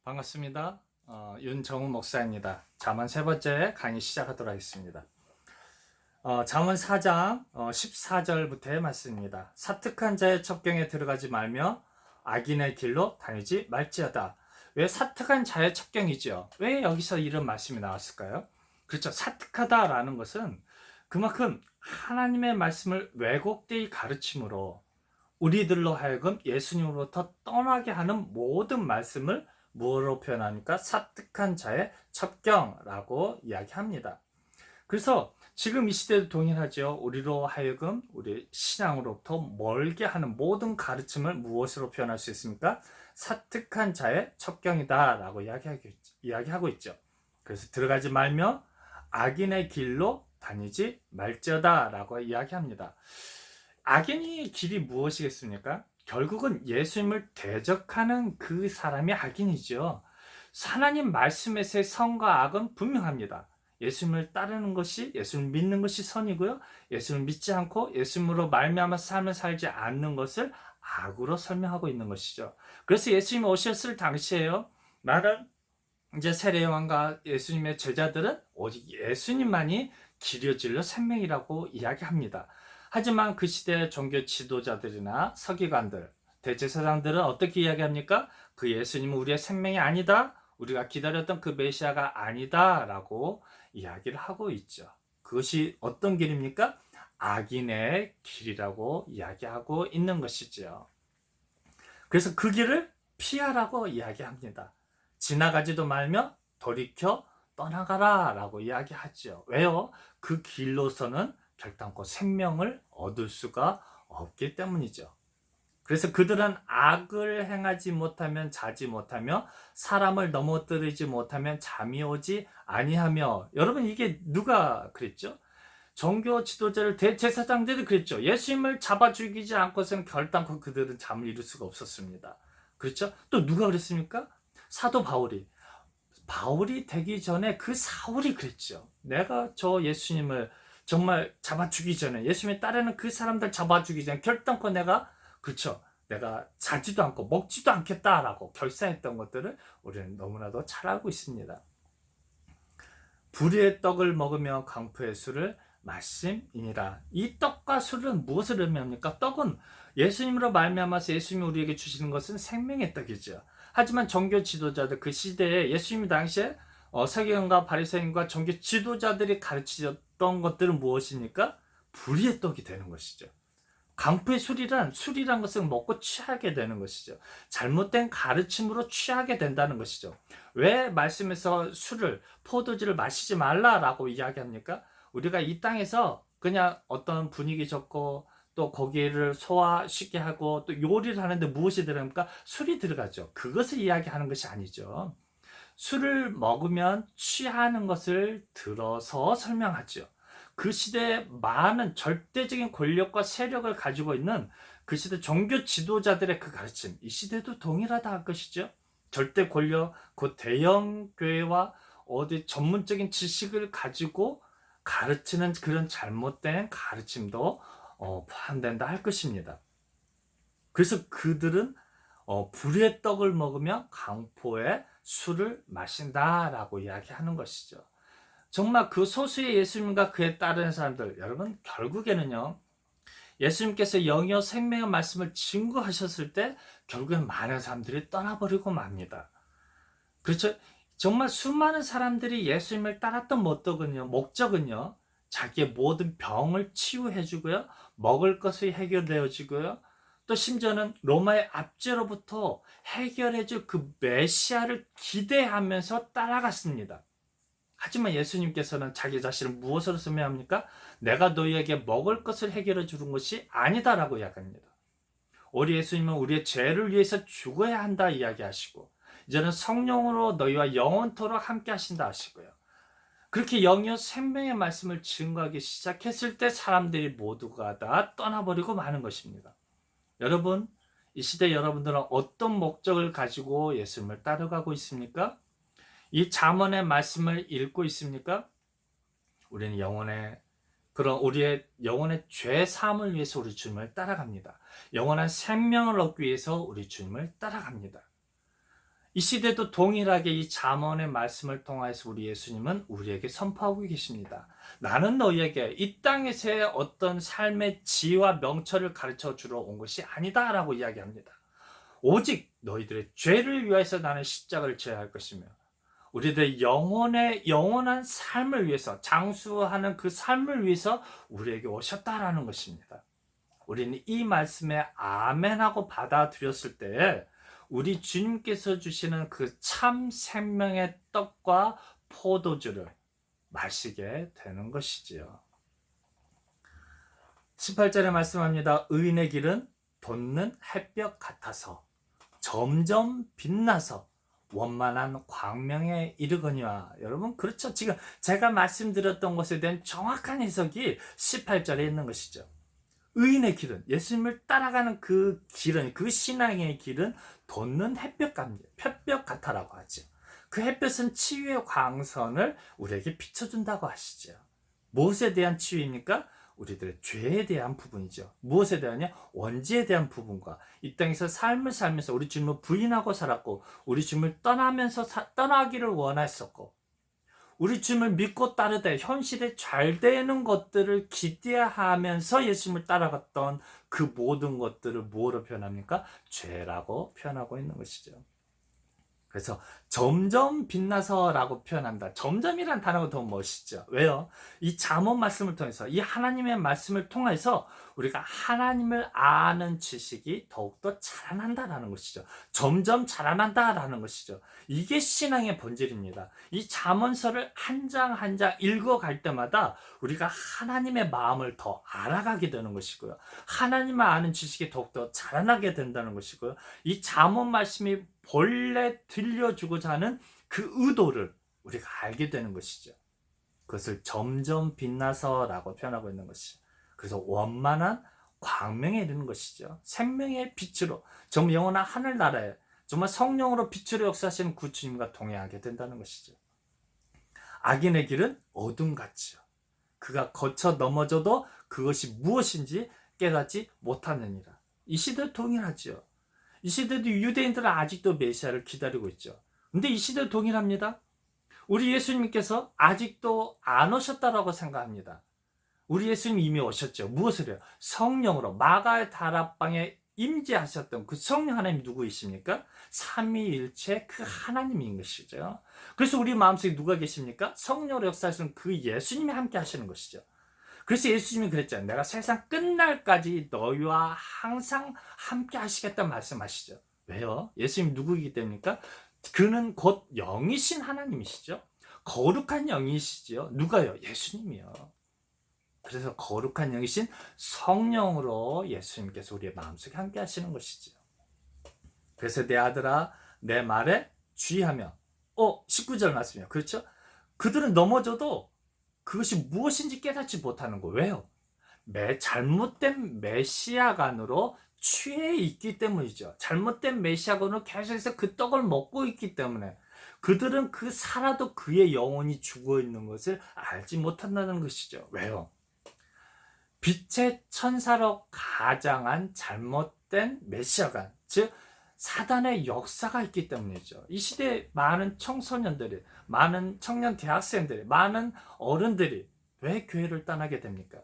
반갑습니다. 윤정우 목사입니다. 잠언 세 번째 강의 시작하도록 하겠습니다. 잠언 4장 14절부터의 말씀입니다. 사특한 자의 첩경에 들어가지 말며 악인의 길로 다니지 말지어다. 왜 사특한 자의 첩경이죠? 왜 여기서 이런 말씀이 나왔을까요? 그렇죠. 사특하다라는 것은 그만큼 하나님의 말씀을 왜곡되이 가르침으로 우리들로 하여금 예수님으로부터 떠나게 하는 모든 말씀을 무엇으로 표현하니까 사특한 자의 첩경라고 이야기합니다. 그래서 지금 이 시대도 동일하죠. 우리로 하여금 우리 신앙으로부터 멀게 하는 모든 가르침을 무엇으로 표현할 수 있습니까? 사특한 자의 첩경이다 라고 이야기하고 있죠. 그래서 들어가지 말며 악인의 길로 다니지 말지어다 라고 이야기합니다. 악인의 길이 무엇이겠습니까? 결국은 예수님을 대적하는 그 사람이 악인이죠. 하나님 말씀에서의 선과 악은 분명합니다. 예수님을 따르는 것이, 예수님을 믿는 것이 선이고요. 예수님을 믿지 않고 예수님으로 말미암아 삶을 살지 않는 것을 악으로 설명하고 있는 것이죠. 그래서 예수님이 오셨을 당시에요. 나는 이제 세례요한과 예수님의 제자들은 오직 예수님만이 길이요 진리요 생명이라고 이야기합니다. 하지만 그 시대의 종교 지도자들이나 서기관들, 대제사장들은 어떻게 이야기합니까? 그 예수님은 우리의 생명이 아니다. 우리가 기다렸던 그 메시아가 아니다 라고 이야기를 하고 있죠. 그것이 어떤 길입니까? 악인의 길이라고 이야기하고 있는 것이죠. 그래서 그 길을 피하라고 이야기합니다. 지나가지도 말며 돌이켜 떠나가라 라고 이야기하죠. 왜요? 그 길로서는 결단코 생명을 얻을 수가 없기 때문이죠. 그래서 그들은 악을 행하지 못하면 자지 못하며 사람을 넘어뜨리지 못하면 잠이 오지 아니하며. 여러분, 이게 누가 그랬죠? 종교 지도자를 대제사장들이 그랬죠. 예수님을 잡아 죽이지 않고서는 결단코 그들은 잠을 이룰 수가 없었습니다. 그렇죠? 또 누가 그랬습니까? 사도 바울이 되기 전에 그 사울이 그랬죠. 내가 저 예수님을 정말 잡아 죽이기 전에, 예수님을 따르는 그 사람들 잡아 죽이기 전에 결단코 그렇죠, 내가 자지도 않고 먹지도 않겠다라고 결사했던 것들을 우리는 너무나도 잘 알고 있습니다. 불의의 떡을 먹으며 강포의 술을 마심이니라. 이 떡과 술은 무엇을 의미합니까? 떡은 예수님으로 말미암아서 예수님이 우리에게 주시는 것은 생명의 떡이죠. 하지만 종교 지도자들, 그 시대에 예수님 당시에 서기관과 바리새인과 종교 지도자들이 가르치셨던 것들은 무엇입니까? 불의의 떡이 되는 것이죠. 강포의 술이란 것은 먹고 취하게 되는 것이죠. 잘못된 가르침으로 취하게 된다는 것이죠. 왜 말씀에서 포도주를 마시지 말라라고 이야기합니까? 우리가 이 땅에서 그냥 어떤 분위기 좋고 또 고기를 소화시게 하고 또 요리를 하는데 무엇이 들어갑니까? 술이 들어가죠. 그것을 이야기하는 것이 아니죠. 술을 먹으면 취하는 것을 들어서 설명하죠. 그 시대에 많은 절대적인 권력과 세력을 가지고 있는 그 시대 종교 지도자들의 그 가르침, 이 시대도 동일하다 할 것이죠. 절대 권력, 그 대형 교회와 어디 전문적인 지식을 가지고 가르치는 그런 잘못된 가르침도 포함된다 할 것입니다. 그래서 그들은 불의 떡을 먹으며 강포의 술을 마신다라고 이야기하는 것이죠. 정말 그 소수의 예수님과 그에 따르는 사람들, 여러분, 결국에는요, 예수님께서 영이요 생명의 말씀을 증거하셨을 때 결국엔 많은 사람들이 떠나버리고 맙니다. 그렇죠? 정말 수많은 사람들이 예수님을 따랐던 목적은요, 자기의 모든 병을 치유해주고요, 먹을 것이 해결되어지고요, 또 심지어는 로마의 압제로부터 해결해줄 그 메시아를 기대하면서 따라갔습니다. 하지만 예수님께서는 자기 자신을 무엇으로 설명합니까? 내가 너희에게 먹을 것을 해결해 주는 것이 아니다라고 이야기합니다. 우리 예수님은 우리의 죄를 위해서 죽어야 한다 이야기하시고, 이제는 성령으로 너희와 영원토록 함께 하신다 하시고요. 그렇게 영이요 생명의 말씀을 증거하기 시작했을 때 사람들이 모두가 다 떠나버리고 마는 것입니다. 여러분, 이 시대 여러분들은 어떤 목적을 가지고 예수님을 따라가고 있습니까? 이 잠언의 말씀을 읽고 있습니까? 우리는 우리의 영혼의 죄 사함을 위해서 우리 주님을 따라갑니다. 영원한 생명을 얻기 위해서 우리 주님을 따라갑니다. 이 시대도 동일하게 이 잠언의 말씀을 통해서 우리 예수님은 우리에게 선포하고 계십니다. 나는 너희에게 이 땅에서의 어떤 삶의 지와 명철을 가르쳐 주러 온 것이 아니다라고 이야기합니다. 오직 너희들의 죄를 위해서 나는 십자가를 져야 할 것이며 우리들의 영원한 삶을 위해서 장수하는 그 삶을 위해서 우리에게 오셨다라는 것입니다. 우리는 이 말씀에 아멘하고 받아들였을 때 우리 주님께서 주시는 그 참 생명의 떡과 포도주를 마시게 되는 것이지요. 18절에 말씀합니다. 의인의 길은 돋는 햇볕 같아서 점점 빛나서 원만한 광명에 이르거니와. 여러분, 그렇죠. 지금 제가 말씀드렸던 것에 대한 정확한 해석이 18절에 있는 것이죠. 의인의 길은, 예수님을 따라가는 그 길은, 그 신앙의 길은 돋는 햇볕 같아라고 하죠. 그 햇볕은 치유의 광선을 우리에게 비춰준다고 하시죠. 무엇에 대한 치유입니까? 우리들의 죄에 대한 부분이죠. 무엇에 대하냐? 원죄에 대한 부분과 이 땅에서 삶을 살면서 우리 주님을 부인하고 살았고 우리 주님을 떠나기를 원했었고 우리 주님을 믿고 따르되 현실에 잘 되는 것들을 기대하면서 예수님을 따라갔던 그 모든 것들을 뭐로 표현합니까? 죄라고 표현하고 있는 것이죠. 그래서 점점 빛나서라고 표현합니다. 점점이란 단어가 더 멋있죠. 왜요? 이 잠언 말씀을 통해서, 이 하나님의 말씀을 통해서 우리가 하나님을 아는 지식이 더욱더 자라난다라는 것이죠. 점점 자라난다라는 것이죠. 이게 신앙의 본질입니다. 이 잠언서를 한 장 한 장 읽어갈 때마다 우리가 하나님의 마음을 더 알아가게 되는 것이고요. 하나님을 아는 지식이 더욱더 자라나게 된다는 것이고요. 이 잠언 말씀이 본래 들려주고자 하는 그 의도를 우리가 알게 되는 것이죠. 그것을 점점 빛나서라고 표현하고 있는 것이죠. 그래서 원만한 광명에 이르는 것이죠. 생명의 빛으로 정말 영원한 하늘나라에 정말 성령으로 빛으로 역사하시는 구 주님과 동행하게 된다는 것이죠. 악인의 길은 어둠같이요. 그가 거쳐 넘어져도 그것이 무엇인지 깨닫지 못하느니라. 이 시대 동일하지요. 이 시대도 유대인들은 아직도 메시아를 기다리고 있죠. 근데 이 시대 동일합니다. 우리 예수님께서 아직도 안 오셨다라고 생각합니다. 우리 예수님 이미 오셨죠. 무엇을 해요? 성령으로 마가의 다락방에 임재하셨던 그 성령 하나님 누구이십니까? 삼위일체 그 하나님인 것이죠. 그래서 우리 마음속에 누가 계십니까? 성령으로 역사하시는 그 예수님이 함께 하시는 것이죠. 그래서 예수님이 그랬잖아요. 내가 세상 끝날까지 너희와 항상 함께 하시겠다 말씀하시죠. 왜요? 예수님 누구이기 때문입니까? 그는 곧 영이신 하나님이시죠. 거룩한 영이시죠. 누가요? 예수님이요. 그래서 거룩한 영이신 성령으로 예수님께서 우리의 마음속에 함께 하시는 것이죠. 그래서 내 아들아 내 말에 주의하며 19절 말씀이에요. 그렇죠? 그들은 넘어져도 그것이 무엇인지 깨닫지 못하는 거예요. 왜요? 잘못된 메시아관으로 취해 있기 때문이죠. 잘못된 메시아관으로 계속해서 그 떡을 먹고 있기 때문에 그들은 그 살아도 그의 영혼이 죽어 있는 것을 알지 못한다는 것이죠. 왜요? 빛의 천사로 가장한 잘못된 메시아관, 즉 사단의 역사가 있기 때문이죠. 이 시대에 많은 청소년들이, 많은 청년 대학생들이, 많은 어른들이 왜 교회를 떠나게 됩니까?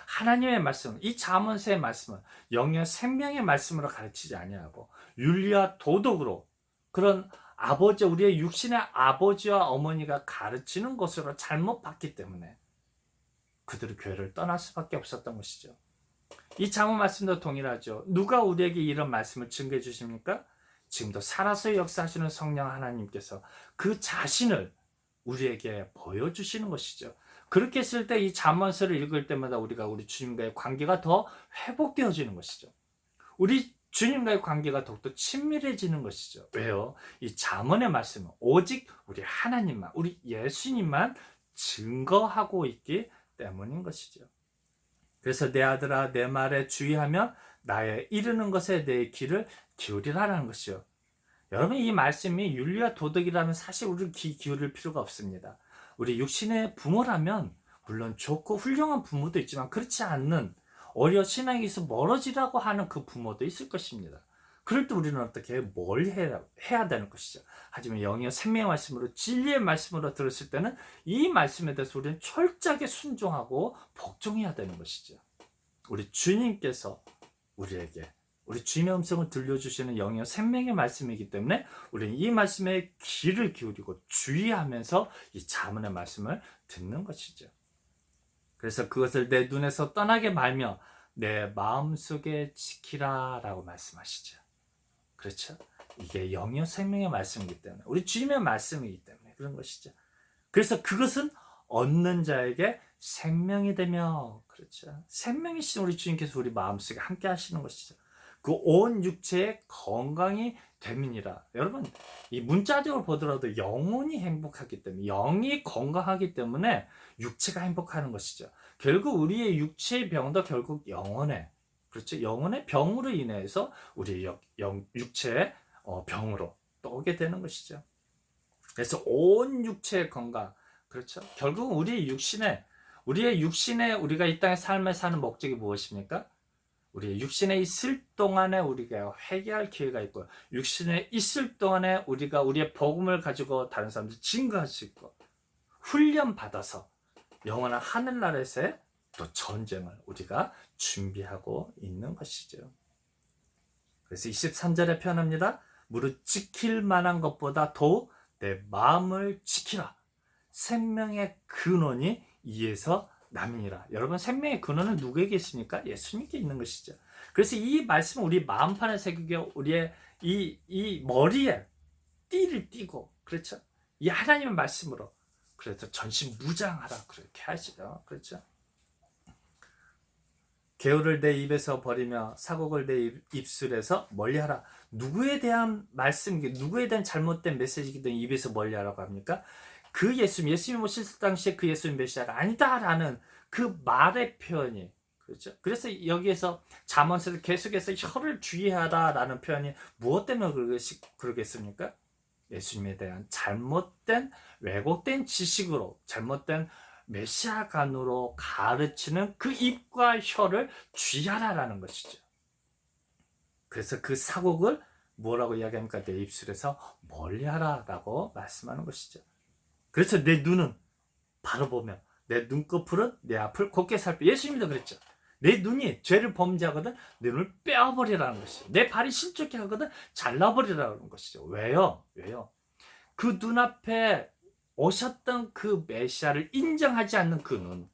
하나님의 말씀, 이 잠언서의 말씀은 영영 생명의 말씀으로 가르치지 아니하고 윤리와 도덕으로 그런 아버지, 우리의 육신의 아버지와 어머니가 가르치는 것으로 잘못 봤기 때문에 그들은 교회를 떠날 수밖에 없었던 것이죠. 이 잠언 말씀도 동일하죠. 누가 우리에게 이런 말씀을 증거해 주십니까? 지금도 살아서 역사하시는 성령 하나님께서 그 자신을 우리에게 보여주시는 것이죠. 그렇게 했을 때 이 잠언서를 읽을 때마다 우리가 우리 주님과의 관계가 더 회복되어지는 것이죠. 우리 주님과의 관계가 더욱더 친밀해지는 것이죠. 왜요? 이 잠언의 말씀은 오직 우리 하나님만, 우리 예수님만 증거하고 있기 때문인 것이죠. 그래서 내 아들아 내 말에 주의하며 나의 이르는 것에 내 귀를 기울이라는 것이요. 여러분 이 말씀이 윤리와 도덕이라면 사실 우리 귀 기울일 필요가 없습니다. 우리 육신의 부모라면 물론 좋고 훌륭한 부모도 있지만 그렇지 않는 어려 신앙에서 멀어지라고 하는 그 부모도 있을 것입니다. 그럴 때 우리는 어떻게 뭘 해야 되는 것이죠. 하지만 영이요 생명의 말씀으로 진리의 말씀으로 들었을 때는 이 말씀에 대해서 우리는 철저하게 순종하고 복종해야 되는 것이죠. 우리 주님께서 우리에게 우리 주님의 음성을 들려주시는 영이요 생명의 말씀이기 때문에 우리는 이 말씀에 귀를 기울이고 주의하면서 이 잠언의 말씀을 듣는 것이죠. 그래서 그것을 내 눈에서 떠나게 말며 내 마음속에 지키라 라고 말씀하시죠. 그렇죠? 이게 영이요 생명의 말씀이기 때문에 우리 주님의 말씀이기 때문에 그런 것이죠. 그래서 그것은 얻는 자에게 생명이 되며, 그렇죠? 생명이신 우리 주님께서 우리 마음속에 함께 하시는 것이죠. 그 온 육체의 건강이 됨이니라. 여러분, 이 문자적으로 보더라도 영혼이 행복하기 때문에, 영이 건강하기 때문에 육체가 행복하는 것이죠. 결국 우리의 육체의 병도 결국 영혼의, 그렇죠? 영혼의 병으로 인해서 우리의 육체의 병으로 또 오게 되는 것이죠. 그래서 온 육체의 건강, 그렇죠? 결국 우리의 육신에 우리가 이 땅의 삶을 사는 목적이 무엇입니까? 우리 육신에 있을 동안에 우리가 회개할 기회가 있고요. 육신에 있을 동안에 우리가 우리의 복음을 가지고 다른 사람들 증거할 수 있고, 훈련 받아서 영원한 하늘나라에서의 또 전쟁을 우리가 준비하고 있는 것이죠. 그래서 23절에 표현합니다. 무릇 지킬 만한 것보다 더욱 내 마음을 지키라. 생명의 근원이 이에서 남이니라. 여러분, 생명의 근원은 누구에게 있습니까? 예수님께 있는 것이죠. 그래서 이 말씀은 우리 마음판에 새기고 우리의 이 머리에 띠를 띠고, 그렇죠? 이 하나님의 말씀으로 그래서 전신무장하라 그렇게 하시죠. 그렇죠? 개울을 내 입에서 버리며 사곡을 내 입술에서 멀리하라. 누구에 대한 말씀이기, 누구에 대한 잘못된 메시지이기 때문에 입에서 멀리하라고 합니까? 그 예수님이 오실 당시에 그 예수님 메시아가 아니다라는 그 말의 표현이, 그렇죠? 그래서 여기에서 잠언에서 계속해서 혀를 주의하라라는 표현이 무엇 때문에 그러겠습니까? 예수님에 대한 잘못된 왜곡된 지식으로, 잘못된 메시아관으로 가르치는 그 입과 혀를 주의하라라는 것이죠. 그래서 그 사곡을 뭐라고 이야기합니까? 내 입술에서 멀리하라라고 말씀하는 것이죠. 그래서 내 눈은 바로 보며 내 눈꺼풀은 내 앞을 곧게 살펴. 예수님도 그랬죠. 내 눈이 죄를 범죄하거든 내 눈을 빼어버리라는 것이죠. 내 발이 신축해 하거든 잘라버리라는 것이죠. 왜요? 그 눈앞에 오셨던 그 메시아를 인정하지 않는 그 눈,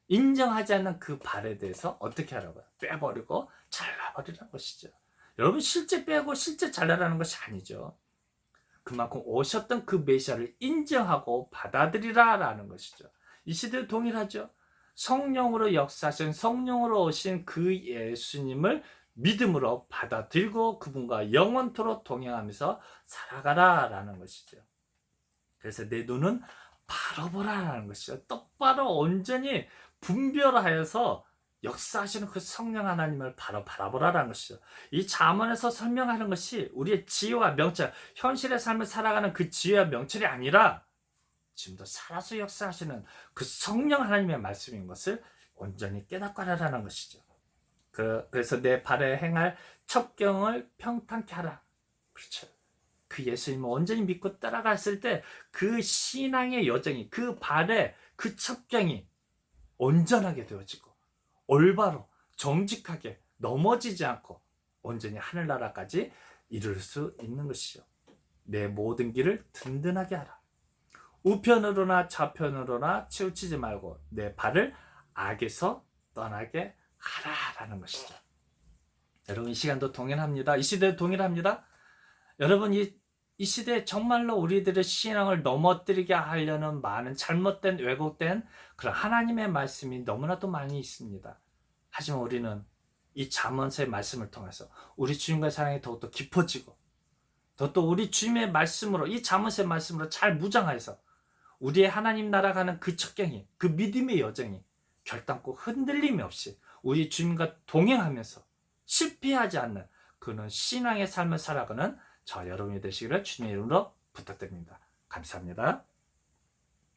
인정하지 않는 그 발에 대해서 어떻게 하라고요? 빼버리고 잘라버리라는 것이죠. 여러분, 실제 빼고 실제 잘라라는 것이 아니죠. 그만큼 오셨던 그 메시아를 인정하고 받아들이라라는 것이죠. 이 시대도 동일하죠. 성령으로 역사하신, 성령으로 오신 그 예수님을 믿음으로 받아들이고 그분과 영원토록 동행하면서 살아가라라는 것이죠. 그래서 내 눈은 바로 보라라는 것이죠. 똑바로 온전히 분별하여서 역사하시는 그 성령 하나님을 바로 바라보라라는 것이죠. 이 잠언에서 설명하는 것이 우리의 지혜와 명철, 현실의 삶을 살아가는 그 지혜와 명철이 아니라 지금도 살아서 역사하시는 그 성령 하나님의 말씀인 것을 온전히 깨닫고 하라는 것이죠. 그래서 내 발에 행할 첩경을 평탄케 하라. 그렇죠. 그 예수님을 온전히 믿고 따라갔을 때 그 신앙의 여정이, 그 발에 그 첩경이 온전하게 되어지고 올바로 정직하게 넘어지지 않고 온전히 하늘나라까지 이룰 수 있는 것이죠. 내 모든 길을 든든하게 하라. 우편으로나 좌편으로나 치우치지 말고 내 발을 악에서 떠나게 하라라는 것이죠. 여러분, 이 시간도 동일합니다. 이 시대도 동일합니다. 여러분, 이 시대에 정말로 우리들의 신앙을 넘어뜨리게 하려는 많은 잘못된 왜곡된 그런 하나님의 말씀이 너무나도 많이 있습니다. 하지만 우리는 이 잠언서의 말씀을 통해서 우리 주님과의 사랑이 더욱더 깊어지고 또 우리 주님의 말씀으로, 이 잠언서의 말씀으로 잘 무장해서 우리의 하나님 나라 가는 그 첩경이, 그 믿음의 여정이 결단코 흔들림이 없이 우리 주님과 동행하면서 실패하지 않는 그는 신앙의 삶을 살아가는 저 여러분이 되시기를 주님의 이름으로 부탁드립니다. 감사합니다.